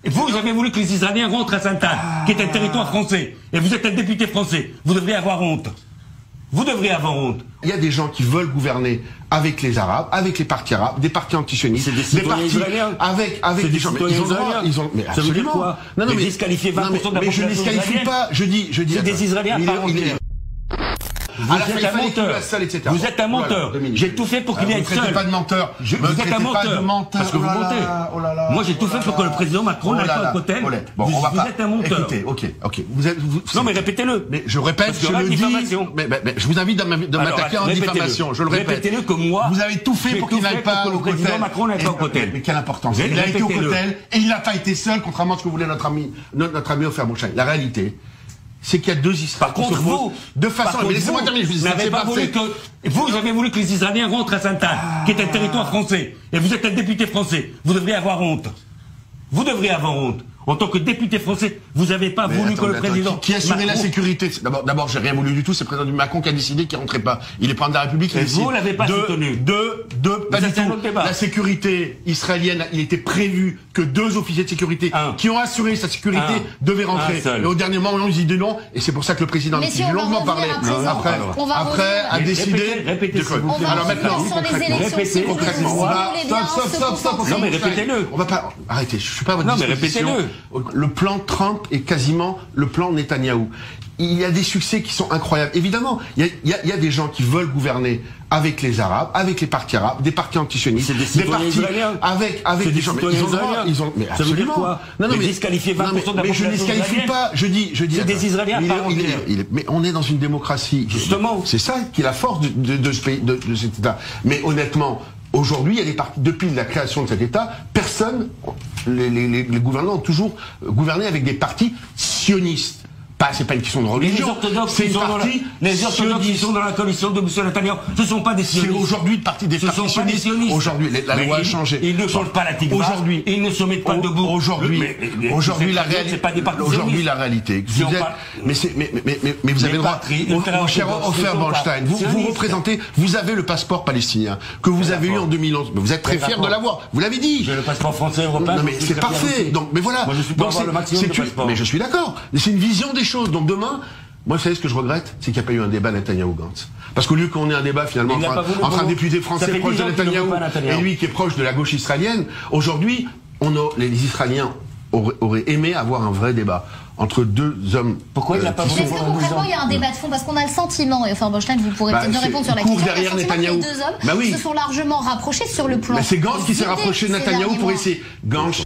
Vous avez voulu que les Israéliens rentrent à Sainte-Anne, qui est un territoire français. Et vous êtes un député français. Vous devriez avoir honte. Vous devriez avoir honte. Il y a des gens qui veulent gouverner avec les Arabes, avec les partis arabes, des partis antisionistes, des partis israéliens, avec des gens. Mais ça veut dire quoi? Non, mais disqualifier 20% de la population. Mais je ne disqualifie pas. Je dis. C'est des Israéliens par Vous êtes un menteur. Vous êtes un menteur. J'ai tout fait pour qu'il y ait seul. Vous n'êtes pas de menteur. Vous êtes un menteur. Parce que vous mentez. Moi, j'ai tout fait pour que le président Macron n'aille pas au hôtel. Vous êtes un menteur. Écoutez, ok. Non, mais répétez-le. Mais je répète, je le dis. Mais je vous invite de m'attaquer en diffamation. Je le répète. Répétez-le que moi. Vous avez tout fait pour qu'il n'aille pas au hôtel. Macron n'aille pas au hôtel. Mais quelle importance. Il a été au hôtel et il n'a pas été seul, contrairement à ce que voulait notre ami Ofer Bonstein. La réalité, c'est qu'il y a deux Israéliens. Par contre, vous, de façon, mais laissez-moi terminer. Vous avez voulu que les Israéliens rentrent à Sainte-Anne, qui est un territoire français. Et vous êtes un député français. Vous devriez avoir honte. Vous devriez avoir honte. En tant que député français, vous n'avez pas voulu que le président... Qui a assuré la sécurité? D'abord, j'ai rien voulu du tout. C'est le président Macron qui a décidé qu'il ne rentrait pas. Il est président de la République. Et vous l'avez pas soutenu. Pas du tout. La sécurité israélienne, il était prévu que 2 officiers de sécurité qui ont assuré sa sécurité devaient rentrer. Et au dernier moment, ils dit non. Et c'est pour ça que le président a longuement parlé. Après, a décidé... Répétez, alors maintenant, concrètement. Stop. Non, mais répétez-le. On va pas... Arrêtez, je suis pas à votre disposition. Non, mais répétez-le. Le plan Trump est quasiment le plan Netanyahou. Il y a des succès qui sont incroyables. Évidemment, il y a des gens qui veulent gouverner avec les Arabes, avec les partis arabes, des partis antisionistes, des partis israéliens, avec des gens. Ils ont, mais ça veut dire quoi? Non, mais disqualifier 20% de la population. Mais je ne disqualifie pas. Je dis. C'est des Israéliens par mais on est dans une démocratie. Justement. C'est ça qui est la force de ce pays, de cet État. Mais honnêtement, aujourd'hui, il y a des partis, depuis la création de cet État, les gouvernants ont toujours gouverné avec des partis sionistes. C'est pas une question de religion. Les orthodoxes qui sont dans la coalition de M. Netanyahu, ce ne sont pas des sionistes. C'est aujourd'hui des partis sionistes. Aujourd'hui, la loi a changé. Ils ne changent pas la tigre. Aujourd'hui, ils ne se mettent pas debout. Aujourd'hui, la réalité. C'est pas des partis aujourd'hui, la réalité. Mais vous avez le droit. Mon cher Ofer Bonstein, vous représentez, vous avez le passeport palestinien que vous avez eu en 2011. Mais vous êtes très fier de l'avoir. Vous l'avez dit. J'ai le passeport français européen. Non, mais c'est parfait. Donc, mais voilà. Moi, je suis pour avoir le maximum de passeport. Mais je suis d'accord. C'est une vision des choses. Donc demain, moi, vous savez ce que je regrette, c'est qu'il n'y a pas eu un débat Netanyahou-Gantz. Parce qu'au lieu qu'on ait un débat finalement entre un député français proche de Netanyahou et lui qui est proche de la gauche israélienne, aujourd'hui, les Israéliens auraient aimé avoir un vrai débat entre 2 hommes. Pourquoi il n'y a pas Est-ce que concrètement il y a un débat de fond? Parce qu'on a le sentiment, et Ofer Bonstein, vous pourrez peut-être nous répondre sur la question, derrière Netanyahou. Que les 2 hommes se sont largement rapprochés sur le plan. C'est Gantz qui s'est rapproché de Netanyahou pour essayer. Gantz.